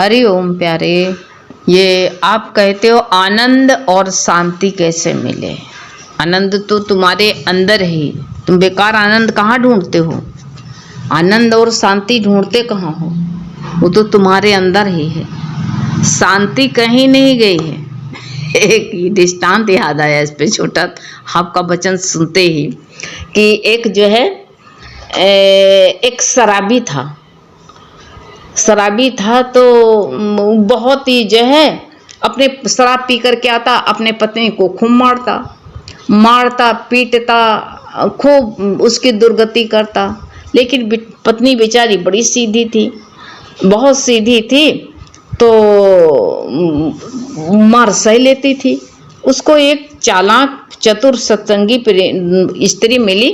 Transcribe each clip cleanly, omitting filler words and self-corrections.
हरि ओम प्यारे। ये आप कहते हो आनंद और शांति कैसे मिले? आनंद तो तुम्हारे अंदर ही, तुम बेकार आनंद कहाँ ढूंढते हो? आनंद और शांति ढूंढते कहाँ हो? वो तो तुम्हारे अंदर ही है। शांति कहीं नहीं गई है। एक दृष्टांत याद आया इस पे छोटा, आपका वचन सुनते ही, कि एक जो है एक शराबी था तो बहुत ही जो है अपने शराब पी करके आता, अपने पत्नी को खूब मारता पीटता, खूब उसकी दुर्गति करता। लेकिन पत्नी बेचारी बड़ी सीधी थी, बहुत सीधी थी, तो मार सह लेती थी। उसको एक चालाक चतुर सत्संगी स्त्री मिली,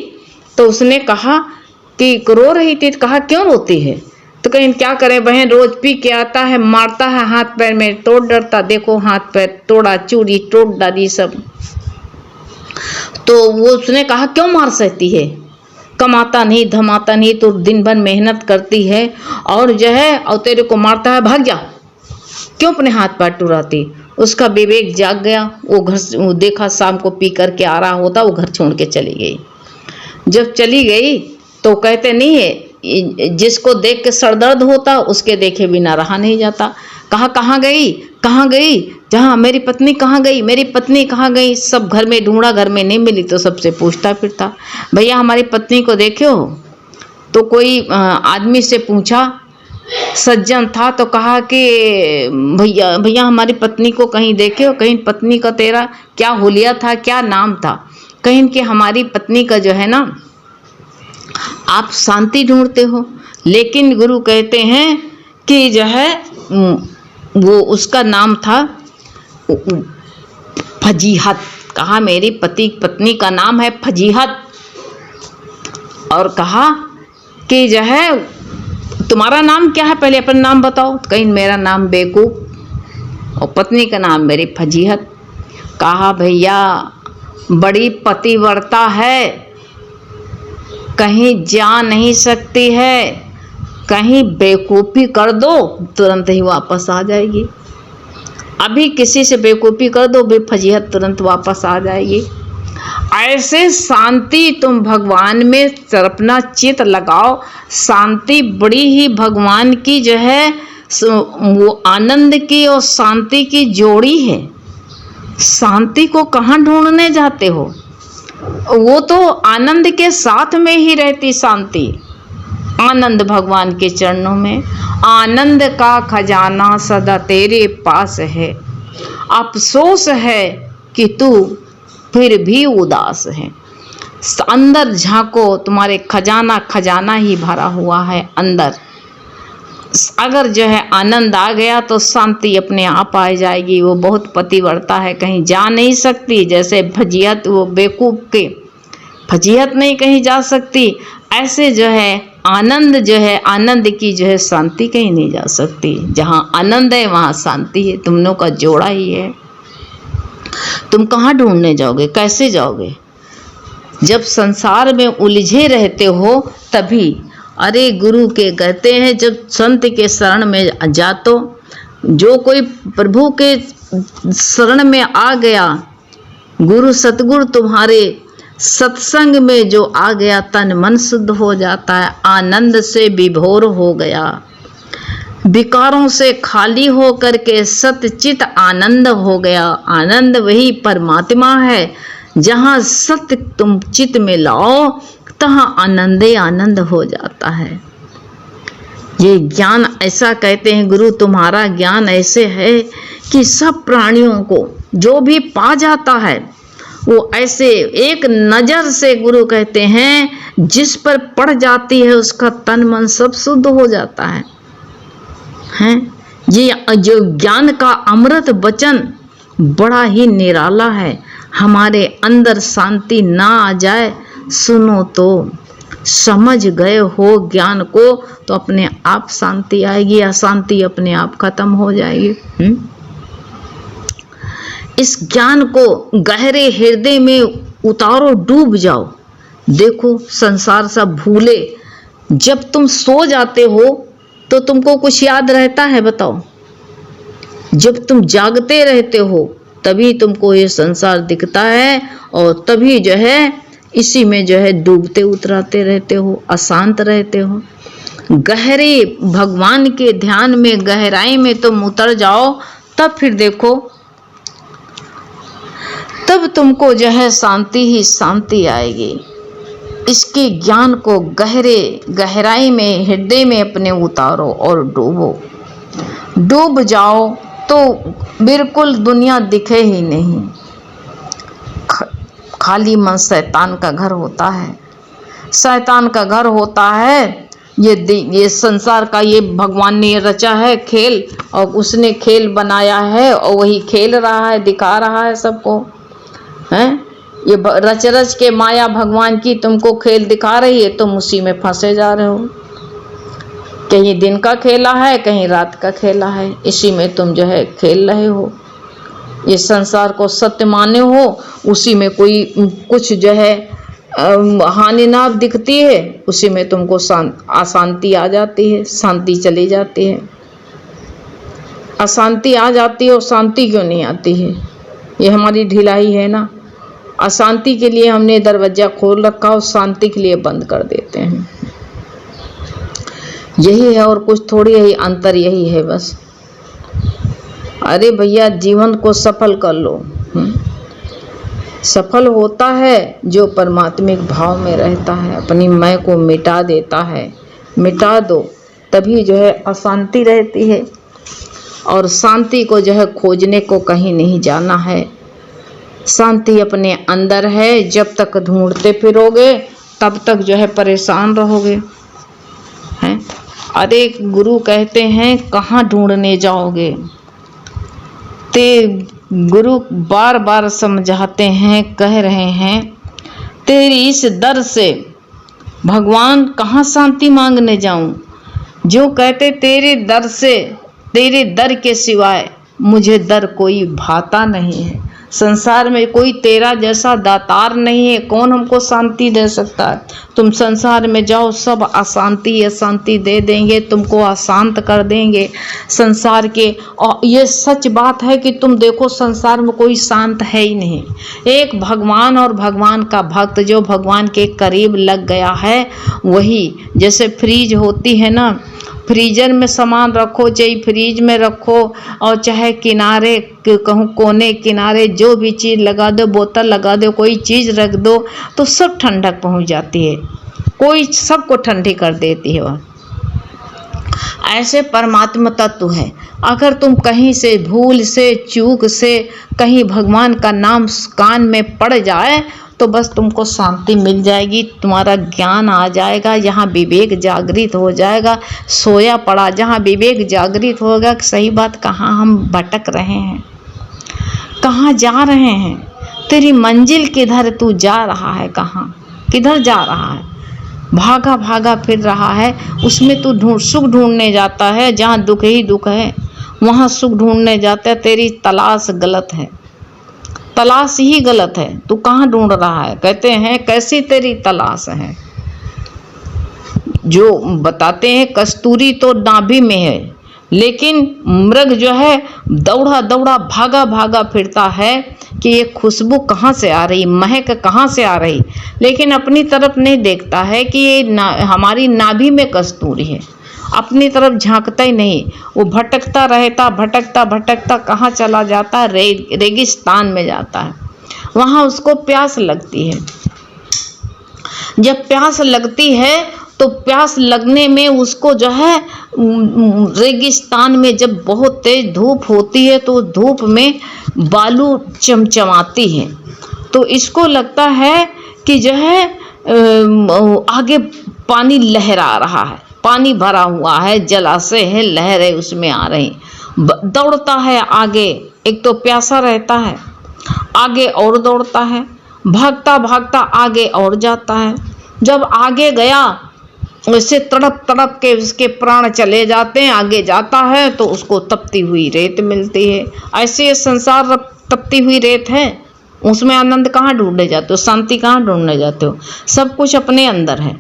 तो उसने कहा कि रो रही थी, तो कहा क्यों रोती है? तो कहीं क्या करे बहन, रोज पी के आता है, मारता है, हाथ पैर में तोड़ डरता, देखो हाथ पैर तोड़ा, चूड़ी तोड़ डाली सब। तो वो उसने कहा क्यों मार सकती है? कमाता नहीं धमाता नहीं तो दिन भर मेहनत करती है और जो है और तेरे को मारता है, भाग जा, क्यों अपने हाथ पैर टुराती? उसका विवेक जाग गया। वो घर देखा शाम को पी करके आ रहा होता, वो घर छोड़ के चली गई। जब चली गई तो कहते नहीं है, जिसको देख के सरदर्द होता उसके देखे बिना रहा नहीं जाता। कहाँ गई, जहाँ मेरी पत्नी कहाँ गई? सब घर में ढूंढा, घर में नहीं मिली तो सबसे पूछता फिरता, भैया हमारी पत्नी को देखे हो? तो कोई आदमी से पूछा, सज्जन था, तो कहा कि भैया हमारी पत्नी को कहीं देखे हो? कहीं पत्नी का तेरा क्या हुलिया था, क्या नाम था? कहीं कि हमारी पत्नी का जो है ना, आप शांति ढूंढते हो। लेकिन गुरु कहते हैं कि जो है वो उसका नाम था फजीहत। कहा मेरी पत्नी का नाम है फजीहत। और कहा कि जो है तुम्हारा नाम क्या है, पहले अपना नाम बताओ। तो कहीं मेरा नाम बेवकूफ और पत्नी का नाम मेरी फजीहत। कहा भैया बड़ी पतिव्रता है, कहीं जा नहीं सकती है, कहीं बेवकूफ़ी कर दो तुरंत ही वापस आ जाएगी। अभी किसी से बेवकूफ़ी कर दो, बेफजीहत तुरंत वापस आ जाएगी। ऐसे शांति तुम भगवान में अपना चित लगाओ। शांति बड़ी ही भगवान की जो है वो आनंद की और शांति की जोड़ी है। शांति को कहाँ ढूंढने जाते हो? वो तो आनंद के साथ में ही रहती शांति। आनंद भगवान के चरणों में, आनंद का खजाना सदा तेरे पास है, अफसोस है कि तू फिर भी उदास है। अंदर झांको, तुम्हारे खजाना ही भरा हुआ है अंदर। अगर जो है आनंद आ गया तो शांति अपने आप आ जाएगी। वो बहुत पतिव्रता है, कहीं जा नहीं सकती। जैसे फजीहत, वो बेवकूफ़ के फजीहत नहीं कहीं जा सकती, ऐसे जो है आनंद की जो है शांति कहीं नहीं जा सकती। जहाँ आनंद है वहाँ शांति है, तुम लोग का जोड़ा ही है। तुम कहाँ ढूंढने जाओगे, कैसे जाओगे? जब संसार में उलझे रहते हो तभी। अरे गुरु के कहते हैं जब संत के शरण में जातो, जो कोई प्रभु के शरण में आ गया, गुरु सतगुरु तुम्हारे सत्संग में जो आ गया, तन मन शुद्ध हो जाता है, आनंद से विभोर हो गया, विकारों से खाली हो करके सतचित आनंद हो गया। आनंद वही परमात्मा है। जहाँ सत्य तुम चित में लाओ तहाँ आनंद हो जाता है। ये ज्ञान ऐसा कहते हैं गुरु, तुम्हारा ज्ञान ऐसे है कि सब प्राणियों को जो भी पा जाता है वो ऐसे एक नज़र से, गुरु कहते हैं, जिस पर पड़ जाती है उसका तन मन सब शुद्ध हो जाता है। ये जो ज्ञान का अमृत वचन बड़ा ही निराला है। हमारे अंदर शांति ना आ जाए, सुनो तो समझ गए हो ज्ञान को तो अपने आप शांति आएगी, अशांति अपने आप खत्म हो जाएगी। इस ज्ञान को गहरे हृदय में उतारो, डूब जाओ। देखो संसार सब भूले। जब तुम सो जाते हो तो तुमको कुछ याद रहता है? बताओ। जब तुम जागते रहते हो तभी तुमको ये संसार दिखता है, और तभी जो है इसी में जो है डूबते उतराते रहते हो, अशांत रहते हो। गहरे भगवान के ध्यान में, गहराई में तुम उतर जाओ, तब फिर देखो, तब तुमको जो है शांति ही शांति आएगी। इसके ज्ञान को गहराई में, हृदय में अपने उतारो और डूब जाओ तो बिल्कुल दुनिया दिखे ही नहीं। खाली मन शैतान का घर होता है, शैतान का घर होता है। ये संसार का ये भगवान ने रचा है खेल, और उसने खेल बनाया है और वही खेल रहा है, दिखा रहा है सबको, हैं? ये रच के माया भगवान की तुमको खेल दिखा रही है, तुम उसी में फंसे जा रहे हो। कहीं दिन का खेला है, कहीं रात का खेला है, इसी में तुम जो है खेल रहे हो। ये संसार को सत्य माने हो, उसी में कोई कुछ जो है हानि ना दिखती है, उसी में तुमको अशांति आ जाती है, शांति चली जाती है। अशांति आ जाती है और शांति क्यों नहीं आती है? ये हमारी ढिलाई है ना। अशांति के लिए हमने दरवाजा खोल रखा और शांति के लिए बंद कर देते हैं। यही है और कुछ थोड़ी, यही अंतर यही है बस। अरे भैया, जीवन को सफल कर लो। सफल होता है जो परमात्मिक भाव में रहता है, अपनी मैं को मिटा देता है। मिटा दो, तभी जो है अशांति रहती है। और शांति को जो है खोजने को कहीं नहीं जाना है, शांति अपने अंदर है। जब तक ढूंढते फिरोगे तब तक जो है परेशान रहोगे, हैं? अरे गुरु कहते हैं कहाँ ढूंढने जाओगे? ते गुरु बार बार समझाते हैं, कह रहे हैं, तेरी इस दर से भगवान कहाँ शांति मांगने जाऊं? जो कहते तेरे दर से, तेरे दर के सिवाय मुझे दर कोई भाता नहीं है। संसार में कोई तेरा जैसा दातार नहीं है, कौन हमको शांति दे सकता है? तुम संसार में जाओ, सब अशांति अशांति दे देंगे, तुमको अशांत कर देंगे संसार के। और ये सच बात है कि तुम देखो संसार में कोई शांत है ही नहीं। एक भगवान और भगवान का भक्त जो भगवान के करीब लग गया है, वही, जैसे फ्रीज होती है ना, फ्रीजर में सामान रखो, चाहे फ्रीज में रखो और चाहे किनारे कहूँ कोने किनारे जो भी चीज़ लगा दो, बोतल लगा दो, कोई चीज़ रख दो, तो सब ठंडक पहुँच जाती है, कोई सबको ठंडी कर देती है। वह ऐसे परमात्मा तत्व है। अगर तुम कहीं से भूल से, चूक से कहीं भगवान का नाम कान में पड़ जाए तो बस तुमको शांति मिल जाएगी, तुम्हारा ज्ञान आ जाएगा, यहाँ विवेक जागृत हो जाएगा। सोया पड़ा जहाँ विवेक जागृत होगा, सही बात कहाँ हम भटक रहे हैं, कहाँ जा रहे हैं, तेरी मंजिल किधर, तू जा रहा है कहाँ, किधर जा रहा है? भागा भागा फिर रहा है, उसमें तू सुख ढूंढने जाता है, जहाँ दुख ही दुख है वहाँ सुख ढूंढने जाता है। तेरी तलाश गलत है, तलाश ही गलत है। तू कहाँ ढूंढ रहा है? कहते हैं कैसी तेरी तलाश है? जो बताते हैं कस्तूरी तो नाभि में है, लेकिन मृग जो है दौड़ा दौड़ा भागा भागा फिरता है कि ये खुशबू कहाँ से आ रही, महक कहाँ से आ रही, लेकिन अपनी तरफ नहीं देखता है कि ये हमारी नाभि में कस्तूरी है। अपनी तरफ झांकता ही नहीं, वो भटकता रहता, भटकता भटकता कहाँ चला जाता है? रेगिस्तान में जाता है। वहाँ उसको प्यास लगती है। जब प्यास लगती है तो प्यास लगने में उसको जो है रेगिस्तान में जब बहुत तेज धूप होती है तो धूप में बालू चमचमाती है, तो इसको लगता है कि जो है आगे पानी लहरा रहा है, पानी भरा हुआ है, जलाशय है, लहरें उसमें आ रही। दौड़ता है आगे, एक तो प्यासा रहता है, आगे और दौड़ता है, भागता भागता आगे और जाता है। जब आगे गया वैसे तड़प तड़प के उसके प्राण चले जाते हैं, आगे जाता है तो उसको तपती हुई रेत मिलती है। ऐसे ये संसार तपती हुई रेत है, उसमें आनंद कहाँ ढूंढने जाते हो, शांति कहाँ ढूंढने जाते हो? सब कुछ अपने अंदर है।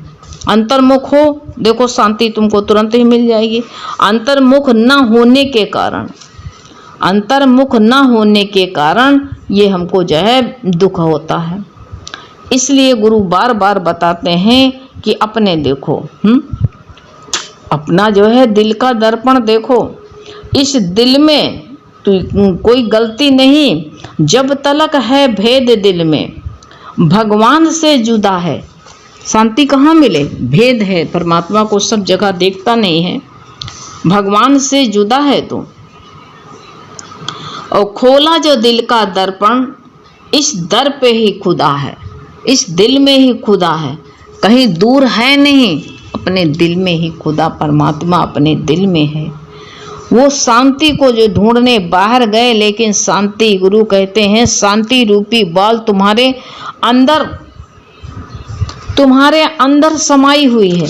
अंतर्मुख हो, देखो शांति तुमको तुरंत ही मिल जाएगी। अंतर्मुख न होने के कारण अंतर्मुख न होने के कारण ये हमको जो है दुख होता है। इसलिए गुरु बार बार बताते हैं कि अपने देखो, अपना जो है दिल का दर्पण देखो। इस दिल में तो कोई गलती नहीं, जब तलक है भेद दिल में भगवान से जुदा है। शांति कहाँ मिले? भेद है, परमात्मा को सब जगह देखता नहीं है, भगवान से जुदा है तो। और खोला जो दिल का दर्पण, इस दर पे ही खुदा है, इस दिल में ही खुदा है, कहीं दूर है नहीं, अपने दिल में ही खुदा परमात्मा अपने दिल में है। वो शांति को जो ढूंढने बाहर गए, लेकिन शांति, गुरु कहते हैं शांति रूपी बॉल तुम्हारे अंदर समाई हुई है।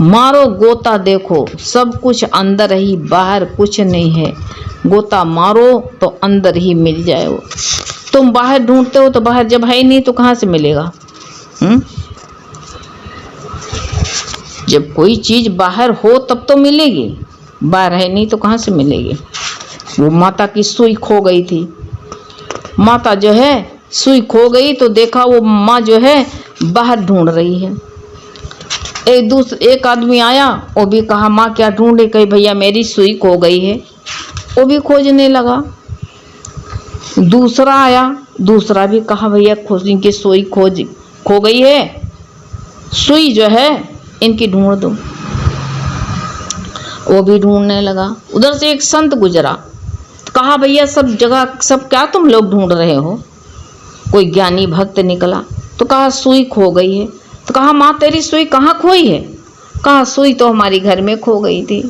मारो गोता देखो, सब कुछ अंदर ही, बाहर कुछ नहीं है। गोता मारो तो अंदर ही मिल जाए वो। तुम बाहर ढूंढते हो तो बाहर जब है ही नहीं तो कहाँ से मिलेगा? जब कोई चीज बाहर हो तब तो मिलेगी, बाहर है नहीं तो कहाँ से मिलेगी? वो माता की सुई खो गई थी, माता जो है सुई खो गई तो देखा वो माँ जो है बाहर ढूंढ रही है। एक आदमी आया, वो भी कहा माँ क्या ढूंढे? कही भैया मेरी सुई खो गई है। वो भी खोजने लगा। दूसरा आया, दूसरा भी कहा भैया इनकी सुई खो गई है, सुई जो है इनकी ढूंढ दो। वो भी ढूंढने लगा। उधर से एक संत गुजरा, कहा भैया सब जगह सब क्या तुम लोग ढूंढ रहे हो? कोई ज्ञानी भक्त निकला तो कहा सुई खो गई है। तो कहा माँ तेरी सुई कहाँ खोई है? कहा सुई तो हमारी घर में खो गई थी।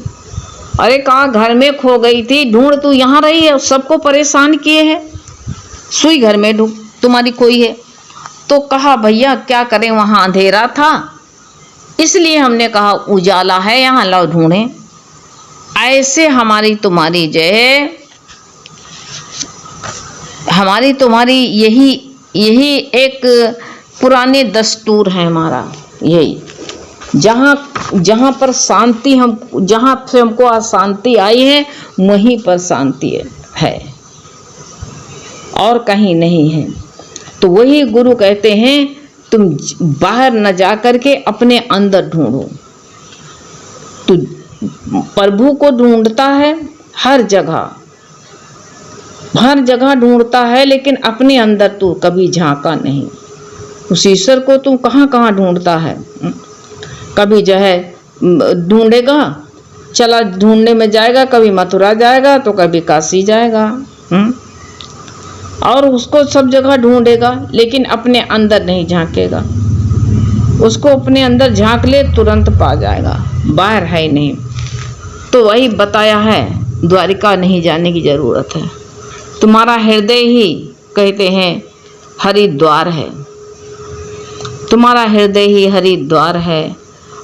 अरे कहा घर में खो गई थी, ढूंढ तू यहाँ रही है, सबको परेशान किए है, सुई घर में ढूंढ तुम्हारी खोई है। तो कहा भैया क्या करें, वहाँ अंधेरा था इसलिए हमने कहा उजाला है यहाँ लाओ ढूंढें। ऐसे हमारी तुम्हारी जो है, हमारी तुम्हारी यही एक पुराने दस्तूर है हमारा। यही जहाँ पर शांति जहाँ से हमको अशांति आई है वहीं पर शांति है और कहीं नहीं है। तो वही गुरु कहते हैं तुम बाहर न जा करके अपने अंदर ढूंढो। तो प्रभु को ढूंढता है हर जगह ढूंढता है, लेकिन अपने अंदर तू कभी झांका नहीं। उस ईश्वर को तू कहाँ ढूंढता है? कभी जो है ढूंढेगा, चला ढूंढने में जाएगा, कभी मथुरा जाएगा तो कभी काशी जाएगा, और उसको सब जगह ढूंढेगा, लेकिन अपने अंदर नहीं झांकेगा। उसको अपने अंदर झांक ले तुरंत पा जाएगा, बाहर है ही नहीं। तो वही बताया है, द्वारिका नहीं जाने की जरूरत है। तुम्हारा हृदय ही कहते हैं हरिद्वार है, तुम्हारा हृदय ही हरिद्वार है,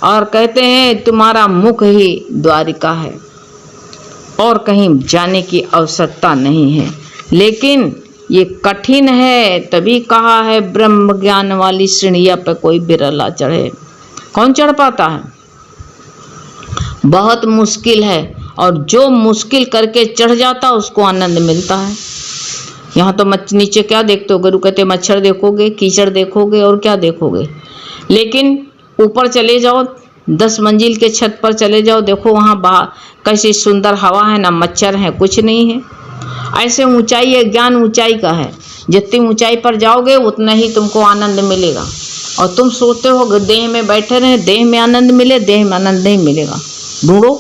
और कहते हैं तुम्हारा मुख ही द्वारिका है, और कहीं जाने की आवश्यकता नहीं है। लेकिन ये कठिन है, तभी कहा है ब्रह्म ज्ञान वाली सीढ़िया पे कोई बिरला चढ़े। कौन चढ़ पाता है? बहुत मुश्किल है, और जो मुश्किल करके चढ़ जाता उसको आनंद मिलता है। यहाँ तो नीचे क्या देखते हो? गुरु कहते मच्छर देखोगे, कीचड़ देखोगे और क्या देखोगे। लेकिन ऊपर चले जाओ, 10 मंजिल के छत पर चले जाओ, देखो वहाँ बाहर कैसी सुंदर हवा है, ना मच्छर है, कुछ नहीं है। ऐसे ऊंचाई है, ज्ञान ऊंचाई का है। जितनी ऊंचाई पर जाओगे उतना ही तुमको आनंद मिलेगा। और तुम सोचते हो देह में बैठे रहे, देह में आनंद मिले, देह में आनंद नहीं मिलेगा। ढूंढो,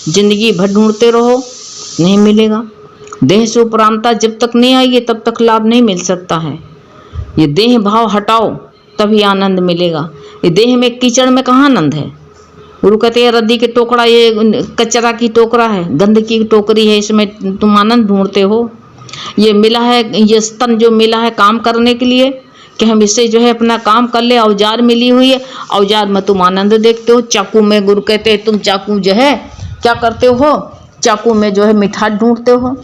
जिंदगी भर ढूंढते रहो, नहीं मिलेगा। देह से उपरांता जब तक नहीं आएगी तब तक लाभ नहीं मिल सकता है। ये देह भाव हटाओ तभी आनंद मिलेगा। ये देह में कीचड़ में कहाँ आनंद है? गुरु कहते हैं रद्दी के टोकरा, ये कचरा की टोकरा है, गंद की टोकरी है, इसमें तुम आनंद ढूंढते हो। ये मिला है, ये स्तन जो मिला है काम करने के लिए कि हम इससे जो है अपना काम कर ले, औजार मिली हुई है, औजार में तुम आनंद देखते हो। चाकू में गुरु कहते हैं तुम चाकू जो है क्या करते हो? चाकू में जो है मिठास ढूंढते हो।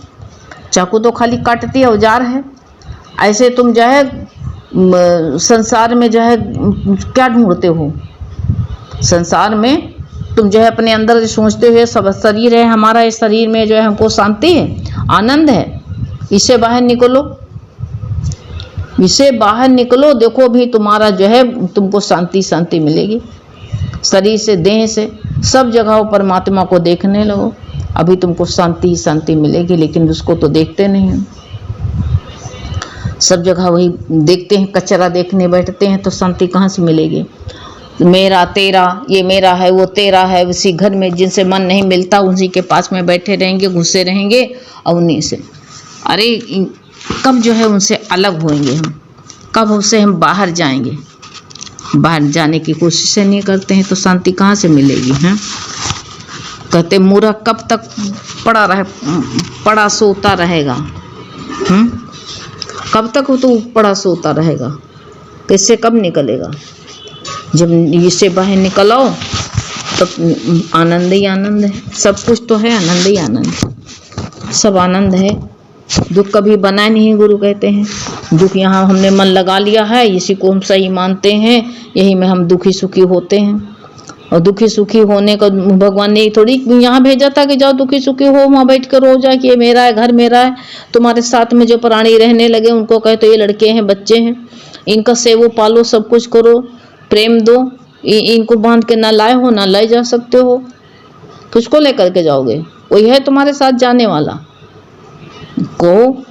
चाकू तो खाली काटती है, औजार है। ऐसे तुम जो है संसार में जो है क्या ढूंढते हो? संसार में तुम जो है अपने अंदर जो सोचते हुए सब शरीर है हमारा, इस शरीर में जो है हमको शांति है, आनंद है, इससे बाहर निकलो, इससे बाहर निकलो। देखो भी तुम्हारा जो है तुमको शांति शांति मिलेगी, शरीर से देह से सब जगहों परमात्मा को देखने लगो, अभी तुमको शांति ही शांति मिलेगी। लेकिन उसको तो देखते नहीं हैं, सब जगह वही देखते हैं, कचरा देखने बैठते हैं, तो शांति कहाँ से मिलेगी। मेरा तेरा, ये मेरा है वो तेरा है, उसी घर में जिनसे मन नहीं मिलता उसी के पास में बैठे रहेंगे, घुसे रहेंगे और उन्हीं से, अरे कब जो है उनसे अलग होंगे हम, कब उससे हम बाहर जाएंगे। बाहर जाने की कोशिश नहीं करते हैं तो शांति कहाँ से मिलेगी हैं। कहते मूर्ख कब तक पड़ा सोता रहेगा, कब तक वो तो पड़ा सोता रहेगा, किससे कब निकलेगा। जब इससे बाहर निकल आओ तब आनंद ही आनंद है, सब कुछ तो है आनंद ही आनंद, सब आनंद है। दुख कभी बना नहीं, गुरु कहते हैं। दुख यहाँ हमने मन लगा लिया है, इसी को हम सही मानते हैं, यही में हम दुखी सुखी होते हैं। और दुखी सुखी होने का भगवान ने थोड़ी यहाँ भेजा था कि जाओ दुखी सुखी हो, वहाँ बैठ कर रो जाए कि ये मेरा है, घर मेरा है। तुम्हारे साथ में जो प्राणी रहने लगे उनको कहे तो ये लड़के हैं, बच्चे हैं, इनका सेवो पालो, सब कुछ करो, प्रेम दो, इनको बांध के ना लाए हो ना ले जा सकते हो, किसको लेकर के जाओगे। वही है तुम्हारे साथ जाने वाला को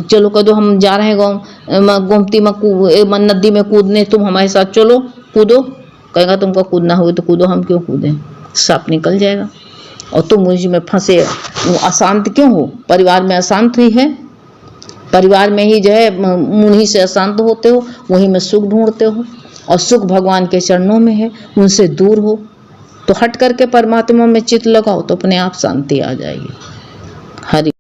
चलो कह दो हम जा रहे हैं गोमती में नदी में कूदने, तुम हमारे साथ चलो कूदो, कहेगा तुमको कूदना होगा तो कूदो, हम क्यों कूदें, सांप निकल जाएगा। और तुम मुझ में फंसे अशांत क्यों हो, परिवार में अशांत ही है, परिवार में ही जो है मुंह से अशांत होते हो, वहीं में सुख ढूंढते हो, और सुख भगवान के चरणों में है, उनसे दूर हो तो हट करके परमात्मा में चित्त लगाओ तो अपने आप शांति आ जाएगी। हरि